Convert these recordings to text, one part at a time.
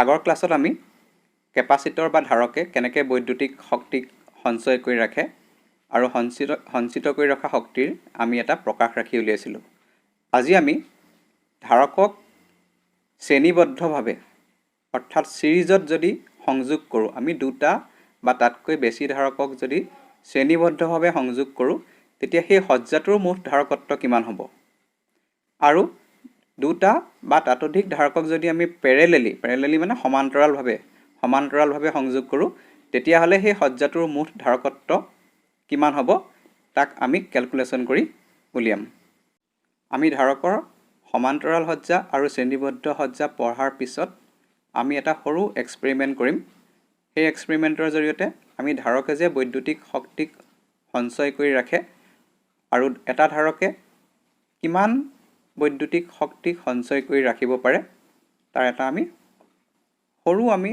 আগৰ ক্লাছত আমি কেপাচিটৰ বা ধাৰকে কেনেকৈ বৈদ্যুতিক শক্তিক সঞ্চয় কৰি ৰাখে আৰু সঞ্চিত কৰি ৰখা শক্তিৰ আমি এটা প্ৰকাশ ৰাখি উলিয়াইছিলোঁ। আজি আমি ধাৰকক শ্ৰেণীবদ্ধভাৱে অৰ্থাৎ সিৰিজত যদি সংযোগ কৰোঁ, আমি দুটা বা তাতকৈ বেছি ধাৰকক যদি শ্ৰেণীবদ্ধভাৱে সংযোগ কৰোঁ, তেতিয়া সেই সজ্জাটোৰ মুঠ ধাৰকত্ব কিমান হ'ব। আৰু দুটা বা ততোধিক ধাৰকক যদি আমি পেৰেলেলি মানে সমান্তৰালভাৱে সংযোগ কৰোঁ, তেতিয়াহ'লে সেই সজ্জাটোৰ মুঠ ধাৰকত্ব কিমান হ'ব তাক আমি কেলকুলেশ্যন কৰি উলিয়াম। আমি ধাৰকৰ সমান্তৰাল সজ্জা আৰু শ্ৰেণীবদ্ধ সজ্জা পঢ়াৰ পিছত আমি এটা সৰু এক্সপেৰিমেণ্ট কৰিম। সেই এক্সপেৰিমেণ্টৰ জৰিয়তে আমি ধাৰকে যে বৈদ্যুতিক শক্তিক সঞ্চয় কৰি ৰাখে আৰু এটা ধাৰকে কিমান বৈদ্যুতিক শক্তিক সঞ্চয় কৰি ৰাখিব পাৰে তাৰ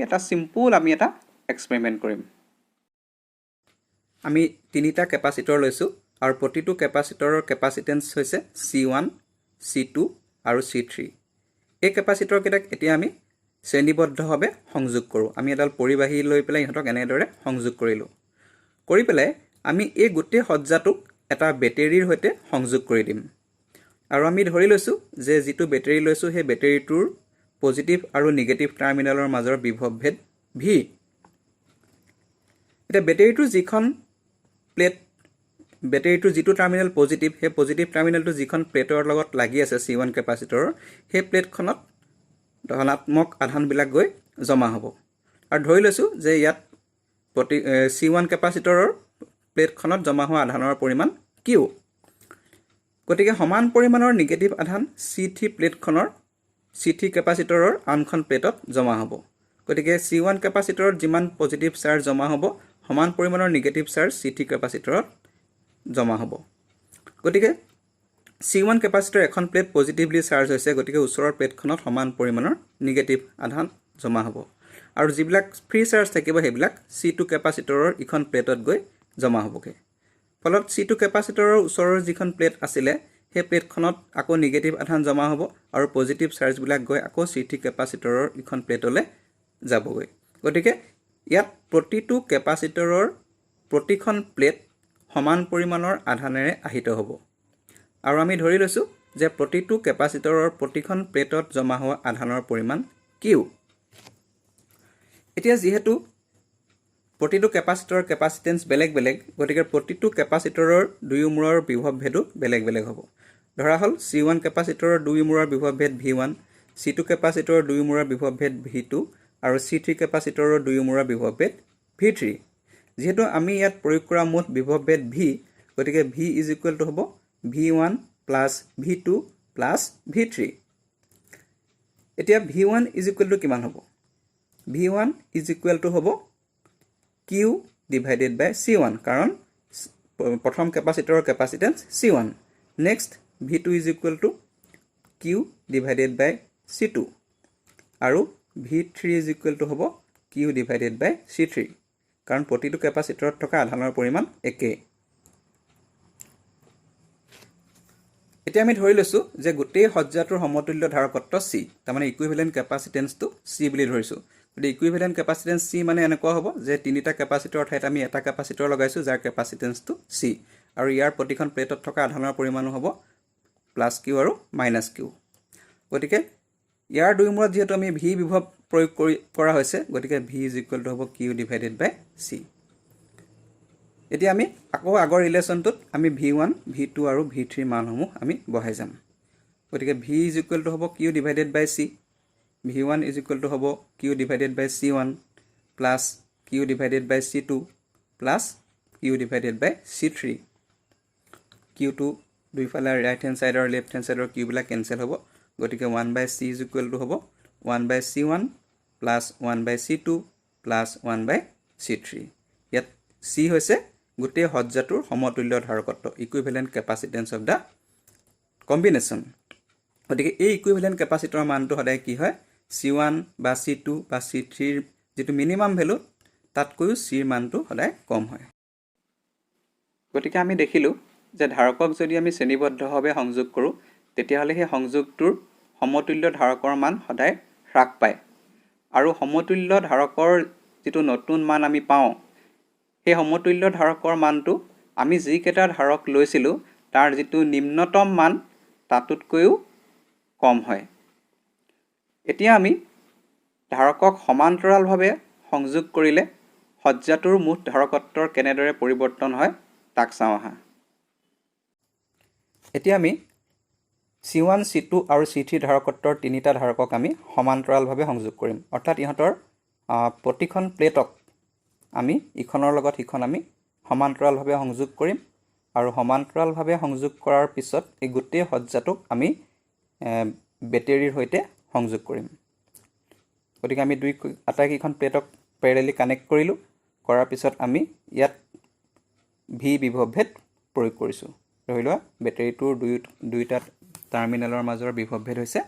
এটা চিম্পুল এক্সপেৰিমেণ্ট কৰিম। আমি তিনিটা কেপাচিটৰ লৈছোঁ আৰু প্ৰতিটো কেপাচিটৰৰ কেপাচিটেন্স হৈছে C1, C2 আৰু C3। এই কেপাচিটৰকেইটাক এতিয়া আমি শ্ৰেণীবদ্ধভাৱে সংযোগ কৰোঁ। আমি এডাল পৰিবাহী লৈ পেলাই ইহঁতক এনেদৰে সংযোগ কৰিলোঁ। কৰি পেলাই আমি এই গোটেই সজ্জাটোক এটা বেটেৰীৰ সৈতে সংযোগ কৰি দিম। আৰু আমি ধৰি লৈছোঁ যে যিটো বেটেৰী লৈছোঁ সেই বেটেৰীটোৰ পজিটিভ আৰু নিগেটিভ টাৰ্মিনেলৰ মাজৰ বিভৱভেদ V। এতিয়া বেটেৰীটোৰ যিটো টাৰ্মিনেল পজিটিভ, সেই পজিটিভ টাৰ্মিনেলটো যিখন প্লেটৰ লগত লাগি আছে C1 কেপাচিটৰৰ, সেই প্লেটখনত ধনাত্মক আধানবিলাক গৈ জমা হ'ব। আৰু ধৰি লৈছোঁ যে ইয়াত C1 কেপাচিটৰৰ প্লেটখনত জমা হোৱা আধানৰ পৰিমাণ Q। গতিকে সমান পৰিমাণৰ নিগেটিভ আধান C3 কেপাচিটৰৰ আনখন প্লেটত জমা হ'ব। গতিকে C1 কেপাচিটৰত যিমান পজিটিভ চাৰ্জ জমা হ'ব, সমান পৰিমাণৰ নিগেটিভ চাৰ্জ C3 কেপাচিটৰত জমা হ'ব। গতিকে C1 কেপাচিটৰ এখন প্লেট পজিটিভলি চাৰ্জ হৈছে, গতিকে ওচৰৰ প্লেটখনত সমান পৰিমাণৰ নিগেটিভ আধান জমা হ'ব। আৰু যিবিলাক ফ্ৰী চাৰ্জ থাকিব সেইবিলাক C2 কেপাচিটৰৰ ইখন প্লেটত গৈ জমা হ'বগৈ। ফলত C2 কেপাচিটৰৰ ওচৰৰ যিখন প্লেট আছিলে, সেই প্লেটখনত আকৌ নিগেটিভ আধান জমা হ'ব আৰু পজিটিভ চাৰ্জবিলাক গৈ আকৌ C3 কেপাচিটৰৰ ইখন প্লেটলৈ যাবগৈ। গতিকে ইয়াত প্ৰতিটো কেপাচিটৰৰ প্ৰতিখন প্লেট সমান পৰিমাণৰ আধানেৰে আহিত হ'ব। আৰু আমি ধৰি লৈছোঁ যে প্ৰতিটো কেপাচিটৰৰ প্ৰতিখন প্লেটত জমা হোৱা আধানৰ পৰিমাণ Q। এতিয়া যিহেতু প্ৰতিটো কেপাচিটৰৰ কেপাচিটেন্স বেলেগ বেলেগ, গতিকে প্ৰতিটো কেপাচিটৰৰ দুয়োমূৰৰ বিভৱভেদো বেলেগ বেলেগ হ'ব। ধৰা হ'ল C1 কেপাচিটৰৰ দুয়োমূৰৰ বিভৱভেদ V1, C2 কেপাচিটৰৰ দুয়োমূৰৰ বিভৱভেদ V2 আৰু C3 কেপাচিটৰৰ দুয়োমূৰৰ বিভৱভেদ V3। যিহেতু আমি ইয়াত প্ৰয়োগ কৰা মুঠ বিভৱভেদ V, গতিকে V হ'ব V1 plus V2 plus V3। এতিয়া V1 কিমান হ'ব? V1 হ'ব Q ডিভাইডেড বাই C1, কাৰণ প্ৰথম কেপাচিটৰৰ capacitance C1। Next V2 Q divided by C2 আৰু V3 হ'ব Q ডিভাইডেড বাই C3, কাৰণ প্ৰতিটো কেপাচিটৰত থকা আধানৰ পৰিমাণ একেই। এতিয়া আমি ধৰি লৈছোঁ যে গোটেই সজ্জাটোৰ সমতুল্য ধাৰকত্ব C, তাৰমানে ইকুইভেলেণ্ট কেপাচিটেন্সটো C বুলি ধৰিছোঁ। গতিকে ইকুইভেলেণ্ট কেপাচিটেন্স C মানে এনেকুৱা হ'ব যে তিনিটা কেপাচিটৰৰ ঠাইত আমি এটা কেপাচিটৰ লগাইছোঁ যাৰ কেপাচিটেন্সটো C, আৰু ইয়াৰ প্ৰতিখন প্লেটত থকা আধানৰ পৰিমাণো হ'ব প্লাছ Q আৰু মাইনাছ Q। গতিকে ইয়াৰ দুয়োমূৰত যিহেতু আমি V বিভৱ প্ৰয়োগ কৰা হৈছে, গতিকে V হ'ব Q ডিভাইডেড বাই C। এতিয়া আমি আকৌ আগৰ ৰিলেশ্যনটোত আমি V1, V2 আৰু V3 মানসমূহ আমি বহাই যাম। গতিকে V হ'ব Q ডিভাইডেড বাই C, V1 হ'ব Q divided by C1 plus Q divided by C2 plus Q divided by C3। Qটো দুইফালে right hand side আৰু লেফ্ট হেণ্ড ছাইডৰ কিউবিলাক কেঞ্চেল হ'ব। গতিকে 1/C হ'ব 1/C1 plus 1/C2 plus 1/C3। ইয়াত C হৈছে গোটেই সজ্জাটোৰ সমতুল্য ধাৰকত্ব, equivalent capacitance of the combination. গতিকে এই ইকুইভেলেণ্ট কেপাচিটৰৰ মানটো সদায় কি হয়? C1 বা C2 বা C3ৰ যিটো মিনিমাম ভেলু তাতকৈও Cৰ মানটো সদায় কম হয়। গতিকে আমি দেখিলোঁ যে ধাৰকক যদি আমি শ্ৰেণীবদ্ধভাৱে সংযোগ কৰোঁ, তেতিয়াহ'লে সেই সংযোগটোৰ সমতুল্য ধাৰকৰ মান সদায় হ্ৰাস পায়। আৰু সমতুল্য ধাৰকৰ যিটো নতুন মান আমি পাওঁ সেই সমতুল্য ধাৰকৰ মানটো আমি যিকেইটা ধাৰক লৈছিলোঁ তাৰ যিটো নিম্নতম মান তাতোতকৈও কম হয়। এতিয়া আমি ধাৰকক সমান্তৰালভাৱে সংযোগ কৰিলে সজ্জাটোৰ মুঠ ধাৰকত্বৰ কেনেদৰে পৰিৱৰ্তন হয় তাক চাওঁ আহা। এতিয়া আমি C1, C2 আৰু C3 ধাৰকত্বৰ তিনিটা ধাৰকক আমি সমান্তৰালভাৱে সংযোগ কৰিম। অৰ্থাৎ ইহঁতৰ প্ৰতিখন প্লেটক আমি ইখনৰ লগত সিখন আমি সমান্তৰালভাৱে সংযোগ কৰিম আৰু সমান্তৰালভাৱে সংযোগ কৰাৰ পিছত এই গোটেই সজ্জাটোক আমি বেটেৰীৰ সৈতে সংযোগ কৰিম। গতিকে আমি আটাইকেইখন প্লেটক পেৰেলেলি কানেক্ট কৰিলোঁ। কৰাৰ পিছত আমি ইয়াত ভি বিভৱভেদ প্ৰয়োগ কৰিছোঁ। ধৰি লোৱা বেটেৰীটোৰ দুয়োটা টাৰ্মিনেলৰ মাজৰ বিভৱভেদ হৈছে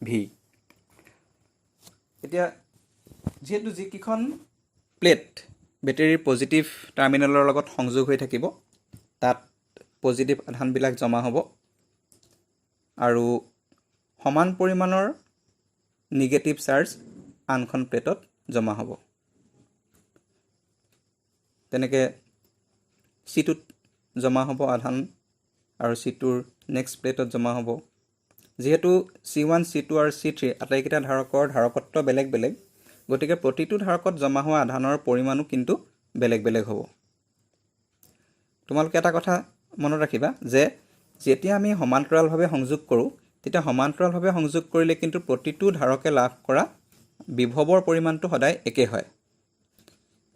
ভি। এতিয়া যিহেতু যিকেইখন প্লেট বেটেৰীৰ পজিটিভ টাৰ্মিনেলৰ লগত সংযোগ হৈ থাকিব তাত পজিটিভ আধানবিলাক জমা হ'ব আৰু সমান পৰিমাণৰ নিগেটিভ চাৰ্জ আনখন প্লেটত জমা হ'ব। তেনেকৈ C2ত জমা হ'ব আধান আৰু C2ৰ নেক্সট প্লেটত জমা হ'ব। যিহেতু C1, C2 আৰু C3 আটাইকেইটা ধাৰকৰ ধাৰকত্ব বেলেগ বেলেগ, গতিকে প্ৰতিটো ধাৰকত জমা হোৱা আধানৰ পৰিমাণো কিন্তু বেলেগ বেলেগ হ'ব। তোমালোকে এটা কথা মনত ৰাখিবা যে যেতিয়া আমি সমান্তৰালভাৱে সংযোগ কৰোঁ তেতিয়া সমান্তৰালভাৱে সংযোগ কৰিলে কিন্তু প্ৰতিটো ধাৰকে লাভ কৰা বিভৱৰ পৰিমাণটো সদায় একে হয়।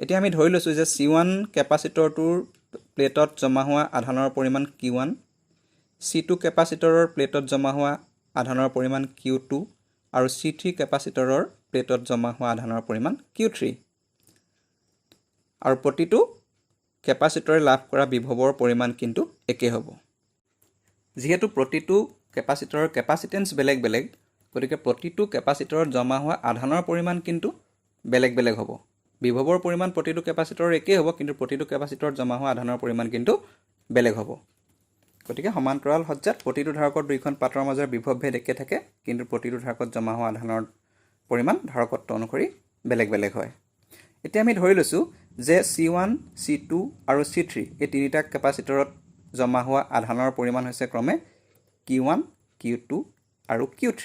এতিয়া আমি ধৰি লৈছোঁ যে C1 কেপাচিটৰটোৰ প্লেটত জমা হোৱা আধানৰ পৰিমাণ Q1, C2 কেপাচিটৰৰ প্লেটত জমা হোৱা আধানৰ পৰিমাণ Q2 আৰু C3 কেপাচিটৰৰ প্লেটত জমা হোৱা আধানৰ পৰিমাণ Q3। আৰু প্ৰতিটো কেপাচিটৰে লাভ কৰা বিভৱৰ পৰিমাণ কিন্তু একে হ'ব। যিহেতু প্ৰতিটো কেপাচিটৰৰ কেপাচিটেন্স বেলেগ বেলেগ, গতিকে প্ৰতিটো কেপাচিটৰত জমা হোৱা আধানৰ পৰিমাণ কিন্তু বেলেগ বেলেগ হ'ব। বিভৱৰ পৰিমাণ প্ৰতিটো কেপাচিটৰৰ একেই হ'ব, কিন্তু প্ৰতিটো কেপাচিটৰত জমা হোৱা আধানৰ পৰিমাণ কিন্তু বেলেগ হ'ব। গতিকে সমান্তৰাল সজ্জাত প্ৰতিটো ধাৰকৰ দুইখন পাতৰ মাজৰ বিভৱভেদ একে থাকে, কিন্তু প্ৰতিটো ধাৰকত জমা হোৱা আধানৰ পৰিমাণ ধাৰকত্ব অনুসৰি বেলেগ বেলেগ হয়। এতিয়া আমি ধৰি লৈছোঁ যে C1, C2 আৰু C3 এই তিনিটা কেপাচিটৰত জমা হোৱা আধানৰ পৰিমাণ হৈছে ক্ৰমে Q1, Q2 আৰু Q3।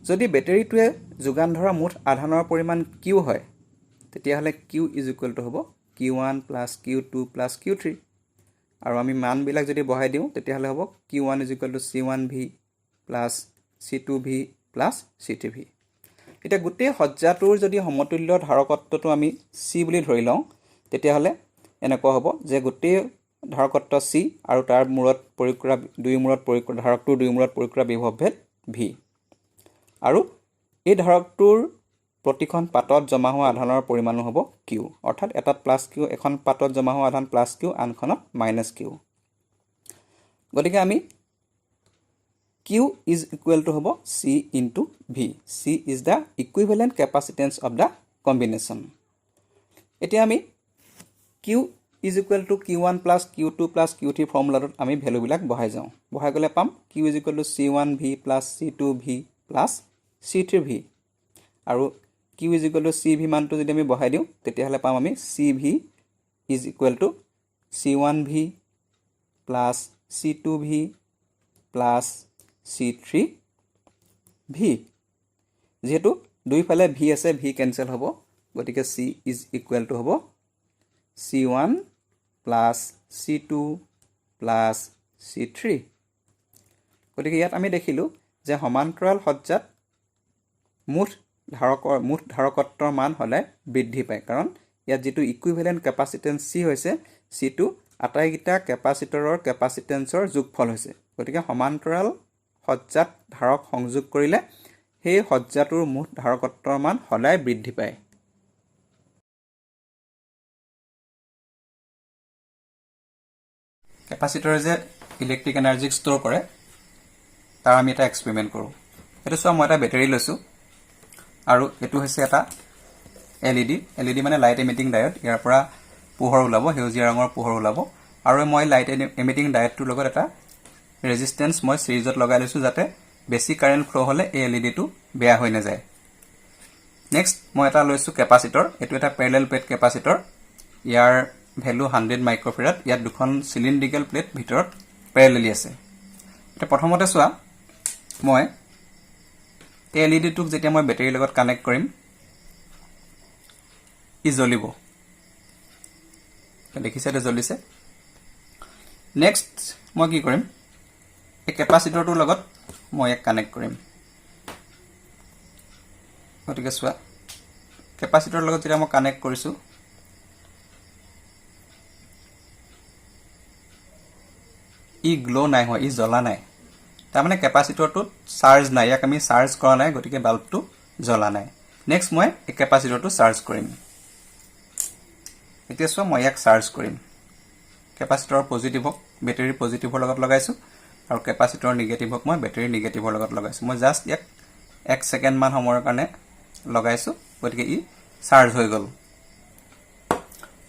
যদি বেটেৰীটোৱে যোগান ধৰা মুঠ আধানৰ পৰিমাণ Q হয় তেতিয়াহ'লে Q ইজ ইকুৱেল টু হ'ব Q1 plus Q2 plus Q3 আৰু আমি মানবিলাক যদি বহাই দিওঁ তেতিয়াহ'লে হ'ব Q1 is equal to C1V plus C2V plus C3V। এতিয়া গোটেই সজ্জাটোৰ যদি সমতুল্য ধাৰকত্বটো আমি C বুলি ধৰি লওঁ তেতিয়াহ'লে এনেকুৱা হ'ব যে গোটেই ধাৰকত্ব C আৰু তাৰ মূৰত প্ৰয়োগ কৰা ধাৰকটোৰ দুই মূৰত প্ৰয়োগ কৰা বিভৱভেদ V। আৰু এই ধাৰকটোৰ প্ৰতিখন পাতত জমা হোৱা আধানৰ পৰিমাণো হ'ব Q। অৰ্থাৎ এটাত প্লাছ Q, এখন পাতত জমা হোৱা আধান প্লাছ Q, আনখনত মাইনাছ Q। গতিকে আমি Q ইজ ইকুৱেল টু হ'ব C into V। C is the equivalent capacitance of the combination. এতিয়া আমি Q is equal to Q1 plus Q2 plus Q3 ফৰ্মুলাটোত আমি ভেলুবিলাক বহাই যাওঁ। বহাই গ'লে পাম Q is equal to C1V plus C2V plus C3V আৰু Q is equal to CV মানটো যদি আমি বহাই দিওঁ তেতিয়াহ'লে পাম আমি CV is equal to C1V plus C2V plus C3V। যিহেতু দুইফালে V আছে, V কেঞ্চেল হ'ব, গতিকে C ইজ ইকুৱেল টু হ'ব C1 plus C2 plus C3। গতিকে ইয়াত আমি দেখিলোঁ যে সমান্তৰাল সজ্জাত মুঠ ধাৰকত্বৰ মান সদায় বৃদ্ধি পায়, কাৰণ ইয়াত যিটো ইকুইভেলেণ্ট কেপাচিটেন্স C হৈছে, Cটো আটাইকেইটা কেপাচিটৰৰ কেপাচিটেন্সৰ যোগফল হৈছে। গতিকে সমান্তৰাল সজ্জাত ধাৰক সংযোগ কৰিলে সেই সজ্জাটোৰ মুঠ ধাৰকত্বৰ মান সদায় বৃদ্ধি পায়। কেপাচিটৰে যে ইলেক্ট্ৰিক এনাৰ্জিক ষ্ট'ৰ কৰে তাৰ আমি এটা এক্সপেৰিমেণ্ট কৰোঁ। এইটো চোৱা, মই এটা বেটেৰী লৈছোঁ আৰু এইটো হৈছে এটা LED মানে লাইট এমিটিং ডায়ড। ইয়াৰ পৰা পোহৰ ওলাব, সেউজীয়া ৰঙৰ পোহৰ ওলাব, আৰু মই লাইট এমিটিং ডায়ডটোৰ লগত এটা ৰেজিষ্টেঞ্চ মই চিৰিজত লগাই লৈছোঁ যাতে বেছি কাৰেণ্ট ফ্ল' হ'লে এই এলইডিটো বেয়া হৈ নাযায় নেক্সট মই এটা লৈছোঁ কেপাচিটৰ এইটো এটা পেৰেলেল প্লেট কেপাচিটৰ ইয়াৰ ভেলু 100 মাইক্ৰ'ফেৰাড ইয়াত দুখন চিলিণ্ড্ৰিকেল প্লেট ভিতৰত পেৰেলেলি আছে এটা প্ৰথমতে চোৱা মই এই এলইডিটোক যেতিয়া মই বেটাৰীৰ লগত কানেক্ট কৰিম ই জ্বলিব দেখিছে এটা জ্বলিছে নেক্সট মই কি কৰিম এই কেপাচিটৰটোৰ লগত মই এক কানেক্ট কৰিম গতিকে চোৱা কেপাচিটৰৰ লগত যেতিয়া মই কানেক্ট কৰিছোঁ ই গ্লো নাই হয় ই জ্বলা নাই তাৰমানে কেপাচিটৰটোত চাৰ্জ নাই ইয়াক আমি চাৰ্জ কৰা নাই গতিকে বাল্বটো জ্বলা নাই নেক্সট মই এই কেপাচিটৰটো চাৰ্জ কৰিম এতিয়া চোৱা মই ইয়াক চাৰ্জ কৰিম কেপাচিটৰৰ পজিটিভক বেটাৰীৰ পজিটিভৰ লগত লগাইছোঁ আৰু কেপাচিটৰৰ নিগেটিভক মই বেটাৰীৰ নিগেটিভৰ লগত লগাইছোঁ মই জাষ্ট ইয়াক 1 সেকেন্ড মান সময়ৰ কাৰণে লগাইছোঁ গতিকে ই চাৰ্জ হৈ গ'ল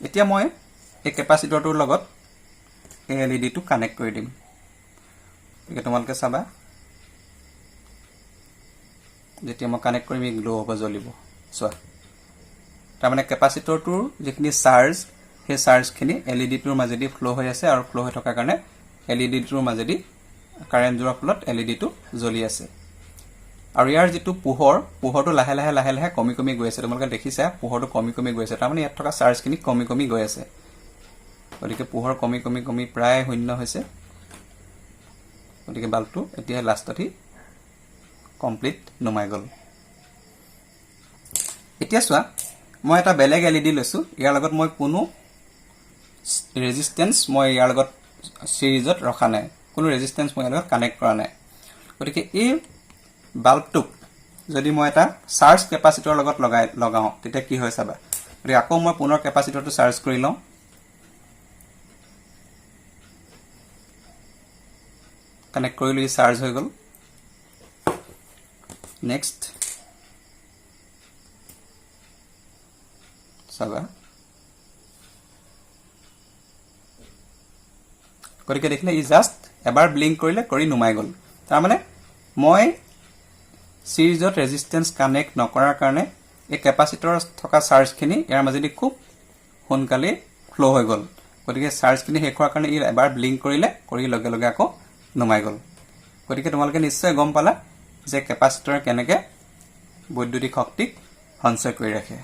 এতিয়া মই এই কেপাচিটৰটোৰ লগত এই এলইডিটো কানেক্ট কৰি দিম গতিকে তোমালোকে চাবা যেতিয়া মই কানেক্ট কৰিম ই গ্লো হ'ব জ্বলিব চোৱা তাৰমানে কেপাচিটৰটোৰ যিখিনি চাৰ্জ সেই চাৰ্জখিনি এলইডিটোৰ মাজেদি ফ্ল' হৈ আছে আৰু ফ্ল' হৈ থকাৰ কাৰণে এলইডিটোৰ মাজেদি কাৰেণ্ট যোৱাৰ ফলত এলইডিটো জ্বলি আছে আৰু ইয়াৰ যিটো পোহৰটো লাহে লাহে কমি গৈ আছে তোমালোকে দেখিছা পোহৰটো কমি গৈ আছে তাৰমানে ইয়াত থকা চাৰ্জখিনি কমি গৈ আছে গতিকে পোহৰ কমি প্ৰায় শূন্য হৈছে গতিকে বাল্বটো এতিয়া লাষ্টত কমপ্লিট নুমাই গ'ল এতিয়া চোৱা মই এটা বেলেগ এলইডি লৈছোঁ ইয়াৰ লগত মই কোনো ৰেজিষ্টেন্স মই ইয়াৰ লগত সিৰিজত ৰখা নাই কোনো ৰেজিষ্টেন্স মই ইয়াৰ লগত কানেক্ট কৰা নাই গতিকে এই বাল্বটোক যদি মই এটা চাৰ্জ কেপাচিটৰৰ লগত লগাওঁ তেতিয়া কি হয় চাবা গতিকে আকৌ মই পুনৰ কেপাচিটৰটো চাৰ্জ কৰি লওঁ কানেক্ট কৰিলোঁ ই চাৰ্জ হৈ গ'ল নেক্সট চাবা গতিকে দেখিলে ই জাষ্ট এবাৰ ব্লিংক কৰিলে কৰি নুমাই গ'ল তাৰমানে মই সিৰিজত ৰেজিষ্টেন্স কানেক্ট নকৰাৰ কাৰণে এই কেপাচিটৰত থকা চাৰ্জখিনি ইয়াৰ মাজেদি খুব সোনকালে ফ্ল' হৈ গ'ল গতিকে চাৰ্জখিনি শেষ হোৱাৰ কাৰণে ই এবাৰ ব্লিংক কৰিলে কৰি লগে লগে আকৌ নুমাই গ'ল গতিকে তোমালোকে নিশ্চয় গম পালা যে কেপাচিটৰে কেনেকৈ বৈদ্যুতিক শক্তিক সঞ্চয় কৰি ৰাখে